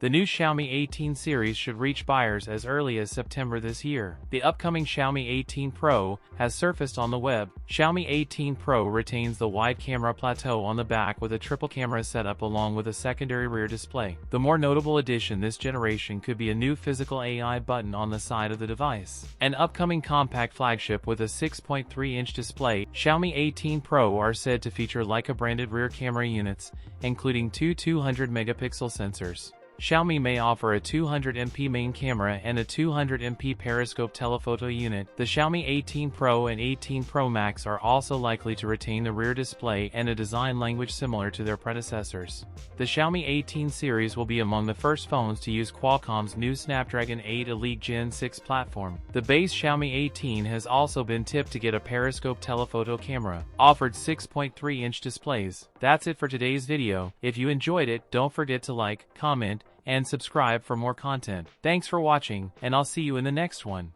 The new Xiaomi 18 series should reach buyers as early as September this year. The upcoming Xiaomi 18 Pro has surfaced on the web. Xiaomi 18 Pro retains the wide camera plateau on the back with a triple camera setup along with a secondary rear display. The more notable addition this generation could be a new physical AI button on the side of the device. An upcoming compact flagship with a 6.3-inch display, Xiaomi 18 Pro are said to feature Leica-branded rear camera units, including two 200-megapixel sensors. Xiaomi may offer a 200MP main camera and a 200MP periscope telephoto unit. The Xiaomi 18 Pro and 18 Pro Max are also likely to retain the rear display and a design language similar to their predecessors. The Xiaomi 18 series will be among the first phones to use Qualcomm's new Snapdragon 8 Elite Gen 6 platform. The base Xiaomi 18 has also been tipped to get a periscope telephoto camera, offered 6.3-inch displays. That's it for today's video. If you enjoyed it, don't forget to like, comment, and subscribe for more content. Thanks for watching, and I'll see you in the next one.